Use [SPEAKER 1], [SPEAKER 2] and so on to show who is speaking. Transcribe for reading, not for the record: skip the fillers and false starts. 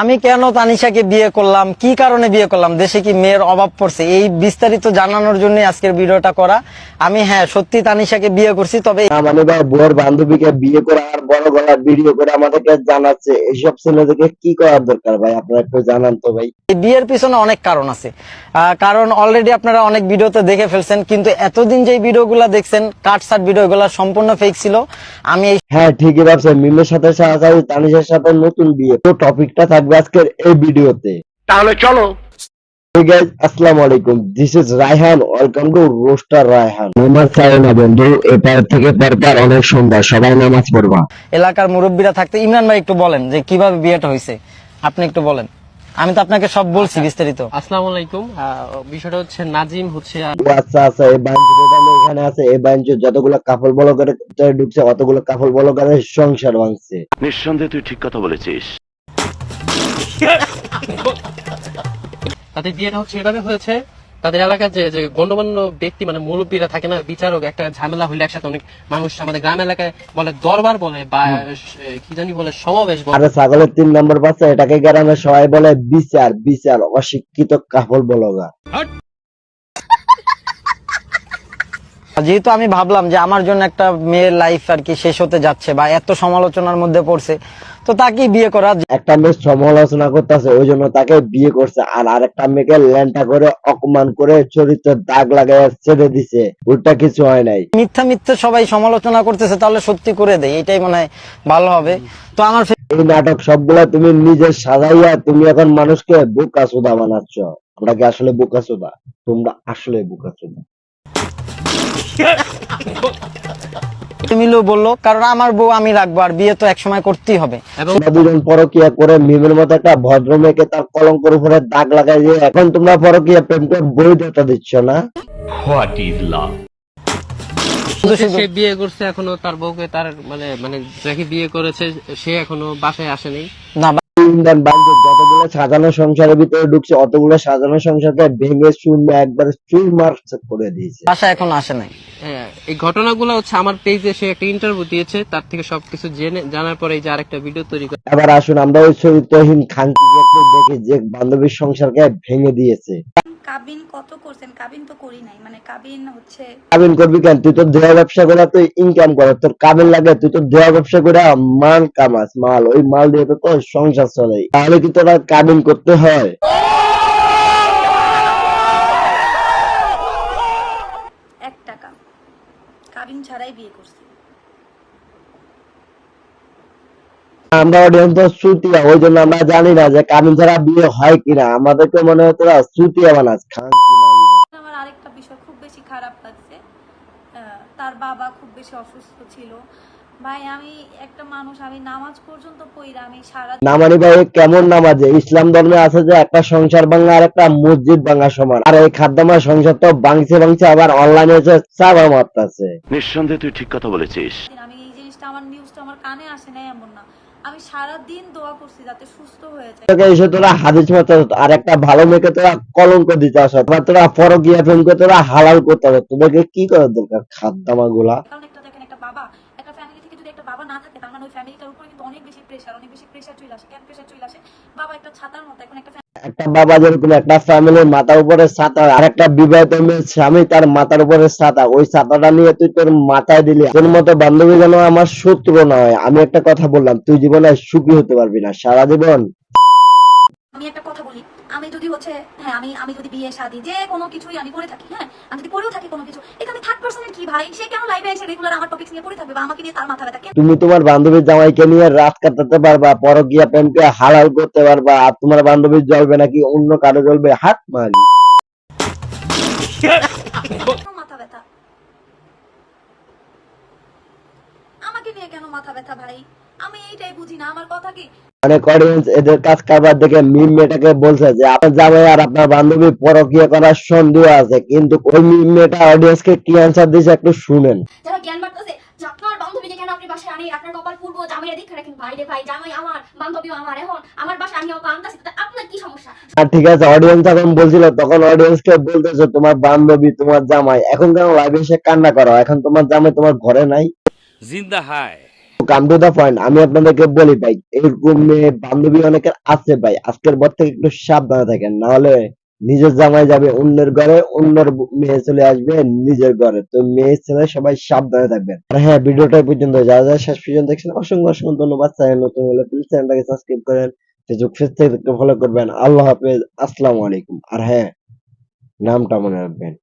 [SPEAKER 1] আমি কেন তানিশাকে বিয়ে করলাম, কি কারণে বিয়ে করলাম, দেশে কি মেয়ের অভাব পড়ছে, এই বিস্তারিত জানানোর জন্য আজকের ভিডিওটা করা। আমি সত্যি তানিশাকে বিয়ে করছি, তবে
[SPEAKER 2] মানে ভাই বউর বান্ধবীকে বিয়ে করে আর বড় গলার ভিডিও করে আমাদেরকে জানাচ্ছে, এইসব ছেলেদেরকে কি করার দরকার ভাই? আপনারা একটু জানান তো ভাই।
[SPEAKER 1] এই বিয়ের পিছনে অনেক কারণ আছে। কারণ অলরেডি আপনারা অনেক ভিডিওতে দেখে ফেলছেন, কিন্তু এতদিন যে ভিডিওগুলো দেখছেন কাটসাট ভিডিওগুলো সম্পূর্ণ ফেক ছিল। আমি
[SPEAKER 2] হ্যাঁ ঠিকই ভাবছেন, মিমের সাথে সাহায্য তানিশের সাথে নতুন বিয়ে, তো টপিকটা থাকবে আজকের এই ভিডিওতে।
[SPEAKER 3] তাহলে চলো।
[SPEAKER 2] Hey guys, আসসালামু আলাইকুম, this is Raihan, welcome to Roaster Raihan. নামাজ ছাড়ো না বন্ধু, এপার থেকে পরপার অনেক সুন্দর, সবাই নামাজ পড়বা।
[SPEAKER 1] এলাকার মুরব্বীরা থাকতে ইমরান ভাই একটু বলেন যে কিভাবে বিয়েটা হয়েছে, আপনি একটু বলেন। আমি তো আপনাকে সব বলছি বিস্তারিত।
[SPEAKER 4] আসসালামু আলাইকুম। বিষয়টা হচ্ছে নাজিম হচ্ছে
[SPEAKER 2] ও আচ্ছা আচ্ছা, এই বাঞ্চ এখানে আছে, এই বাঞ্চ যতগুলো কাপল বলো করে ঢুকছে, অতগুলো কাপল বলো করে সংসার ভাঙছে।
[SPEAKER 3] নিঃসন্দেহে তুই ঠিক কথা বলেছিস।
[SPEAKER 4] তাদের বিয়েটা হচ্ছে এভাবে হয়েছে, তাদের এলাকার যে যে গণ্যমান্য ব্যক্তি মানে মুরব্বীরা থাকে না, বিচারক, একটা ঝামেলা হইলে একসাথে অনেক মানুষ, আমাদের গ্রাম এলাকায় বলে দরবার বলে বা কি জানি বলে সমাবেশ বলে।
[SPEAKER 2] আরে ছাগলের 3 নম্বর বাচ্চা, এটাকে গ্রামে সবাই বলে বিচার। বিচার অশিক্ষিত কাপল বলগা।
[SPEAKER 1] যেহেতু আমি ভাবলাম যে আমার জন্য একটা মেয়ের লাইফ আর কি শেষ হতে যাচ্ছে বা এত সমালোচনার মধ্যে পড়ছে, তো তাকেই বিয়ে করা।
[SPEAKER 2] একটা মেয়ে সমালোচনা করতেছে, ওই জন্য তাকে বিয়ে করছে, আর আরেকটা মেয়েকে ল্যাংটা করে অপমান করে চরিত্রের দাগ লাগাই ছেড়ে দিছে, ওটা কিছু হয় নাই।
[SPEAKER 1] মিথ্যা মিথ্যা সবাই সমালোচনা করতেছে, তাহলে সত্যি করে দেয়, এটাই মনে হয় ভালো হবে। তো আমার
[SPEAKER 2] এই নাটক সবগুলা তুমি নিজে সাজাইয়া তুমি এখন মানুষকে বোকাচোদা বানাচ্ছ। আমরা কি আসলে বোকাচোদা? তোমরা আসলে বোকাচোদা।
[SPEAKER 1] মিলু বললো, কারণ আমার বউ আমি রাখবো, আর বিয়ে তো একসময় করতেই হবে।
[SPEAKER 4] এবং
[SPEAKER 2] তোমরা দুজন পরকিয়া করে মিমের মতো একটা ভদ্র মেয়েকে তার কলঙ্কের উপরে দাগ লাগাই দিয়ে এখন তোমরা পরকিয়া প্রেম করে বৈধতা দিচ্ছ না।
[SPEAKER 4] সে বিয়ে করছে, এখনো তার বউকে তার মানে মানে যাকে বিয়ে করেছে সে এখনো বাসায় আসেনি।
[SPEAKER 1] না,
[SPEAKER 2] ইন্ডিয়ান বান্ধব যতগুলো সাজানো সংসারের ভিতরে ঢুকছে, অতগুলো সাজানো সংসারকে ভেঙে শূন্য একবার চুরমার করে দিয়েছে।
[SPEAKER 1] বাসা এখন আসে নাই।
[SPEAKER 4] হ্যাঁ, এই ঘটনাগুলো হচ্ছে আমার পেজে সে একটা ইন্টারভিউ দিয়েছে, তার থেকে সবকিছু জেনে জানার পরে এই যে আরেকটা ভিডিও তৈরি করে।
[SPEAKER 2] এবার আসুন আমরা ওই চরিত্রহীন খানকিকে একটু দেখি যে বান্ধবীর সংসারকে ভেঙে দিয়েছে।
[SPEAKER 5] কাবিন কত করছেন? কাবিন তো করি নাই, মানে কাবিন হচ্ছে
[SPEAKER 2] কাবিন করবি কেন? তুই তো দেওয়া ব্যবসা করে তুই ইনকাম কর, তোর কাবিন লাগে? তুই তো দেওয়া ব্যবসা করে মাল কামাস, মাল, ওই মাল দিয়ে তো তোর সংসার চলে, তাহলে কি তোরা কাবিন করতে হয়?
[SPEAKER 5] 1 টাকা কাবিন ছাড়াই বিয়ে করছি।
[SPEAKER 2] আমরা অডিয়েন্স তো শ্রুতিয়া, ওই জন্য আমরা জানি না যে কাবিন ছাড়া বিয়ে হয় কিনা। আমাদেরকে মনে হয় তোরা শ্রুতিয়া বানাস, খান কি না।
[SPEAKER 5] আমার আরেকটা বিষয় খুব বেশি খারাপ লাগছে, তার বাবা খুব বেশি অসুস্থ ছিল। ভাই আমি একটা মানুষ, আমি নামাজ পর্যন্ত পড়ি, আমি সারা
[SPEAKER 2] নামানি ভাই কেমন নামাজে? ইসলাম ধর্মে আছে যে একটা সংসার ভাঙা আর একটা মসজিদ ভাঙা সমান, আর এই খাদ্দামার সংসার তো ভাঙছে আবার অনলাইনে এসে চাপা মারতেছে।
[SPEAKER 3] নিঃসন্দেহে তুই ঠিক কথা বলেছিস।
[SPEAKER 5] দিন আমি এই জিনিসটা, আমার নিউজটা আমার কানে আসে নাই এমন না, আমি সারা দিন দোয়া করছি যাতে সুস্থ হয়ে যায়।
[SPEAKER 2] তোকে এসে তোরা হাদিস মতো আর একটা ভালো মেয়েকে তোরা কলঙ্ক দিতে আসো, আবার তোরা পরকীয়া প্রেমকে তোরা হালাল করতে হবে। তোদেরকে কি করার দরকার খাদ্দামা গুলা?
[SPEAKER 5] কারণ একটা দেখেন, একটা বাবা, একটা ফ্যামিলি থেকে যদি একটা বাবা না থাকে, তার মানে ওই ফ্যামিলিটার উপরে কিন্তু অনেক বেশি প্রেশার চলে আসে। কেন প্রেশার চলে আসে? বাবা একটা ছাতার মতো, এখন একটা
[SPEAKER 2] একটা বাবা যেরকম একটা ফ্যামিলির মাথার উপরে ছাতা, আর একটা বিবাহিত মেয়ে স্বামী তার মাথার উপরে ছাতা, ওই ছাতাটা নিয়ে তুই তোর মাথায় দিলি। তোর মতো বান্ধবী যেন আমার শত্রু না হয়। আমি একটা কথা বললাম, তুই জীবনে সুখী হতে পারবি না সারা জীবন।
[SPEAKER 5] আমি একটা কথা বলি, আমি যদি হচ্ছে হ্যাঁ আমি যদি বিয়ে শাদী যে কোনো কিছুই আমি করে থাকি, হ্যাঁ আমি যদি করেও থাকি কোনো কিছু, এখানে থার্ড পার্সনের কি ভাই? সে কেন লাইভে এসে রেগুলার আমার টপিকস নিয়ে পড়ে থাকবে বা আমাকে নিয়ে তার মাথা ব্যথা কেন?
[SPEAKER 2] তুমি তোমার বান্ধবীর জামাইকে নিয়ে রাত কাটাতে পারবা, পরকীয়া প্রেমকে হালাল করতে পারবা, আর তোমার বান্ধবীর জ্বলবে নাকি অন্য কারো জ্বলবে? হাত মারি।
[SPEAKER 5] কেন মাথা ব্যথা? আমাকে নিয়ে কেন মাথা ব্যথা ভাই? আমি এইটাই বুঝি না, আমার কথা কি
[SPEAKER 2] অনেক অডিয়েন্স এদের কাজ কারবার দেখে মিম মেয়েটাকে বলছে যে আপনার জামাই আর আপনার বান্ধবী পরকীয়া করার সন্দেহ আছে, কিন্তু ওই মিম মেয়েটা অডিয়েন্সকে কি অ্যান্সার দিয়েছে একটু শুনেন।
[SPEAKER 6] যারা জ্ঞান বাড়তেছে যে আপনার বান্ধবীকে কেন আপনি বাসায় আনি, আপনার কপাল পূর্ব জামাইয়ের দিকে রাখেন। ভাই রে ভাই, জামাই আমার, বান্ধবীও আমার, এখন আমার বাসায় আমি ওকে আনতাছি, তাতে আপনার কি সমস্যা?
[SPEAKER 2] আর ঠিক আছে, অডিয়েন্স যখন বলছিল তখন অডিয়েন্সকে বলতেছে তোমার বান্ধবী তোমার জামাই, এখন কেন লাইভে এসে কান্না করো? এখন তোমার জামাই তোমার ঘরে নাই?
[SPEAKER 7] जिंदा है
[SPEAKER 2] কাম টু দা পয়েন্ট, আমি আপনাদেরকে বলি ভাই, এরকম মেয়ে বান্ধবী অনেকের আছে ভাই। আজকের পর থেকে একটু সাবধানে থাকেন, না হলে নিজের জামাই যাবে অন্যের ঘরে, অন্যের মেয়ে চলে আসবে নিজের ঘরে। তো মেয়ে ছেলে সবাই সাবধানে থাকবেন। আর হ্যাঁ, ভিডিওটা এই পর্যন্ত, যারা যারা শেষ পর্যন্ত দেখছেন অসংখ্য অসংখ্য ধন্যবাদ। চ্যানেল নতুন হলে প্লিজ চ্যানেলটাকে সাবস্ক্রাইব করেন, ফেসবুক পেজ থেকে ফলো করবেন। আল্লাহ হাফেজ, আসসালামু আলাইকুম। আর হ্যাঁ, নামটা মনে রাখবেন।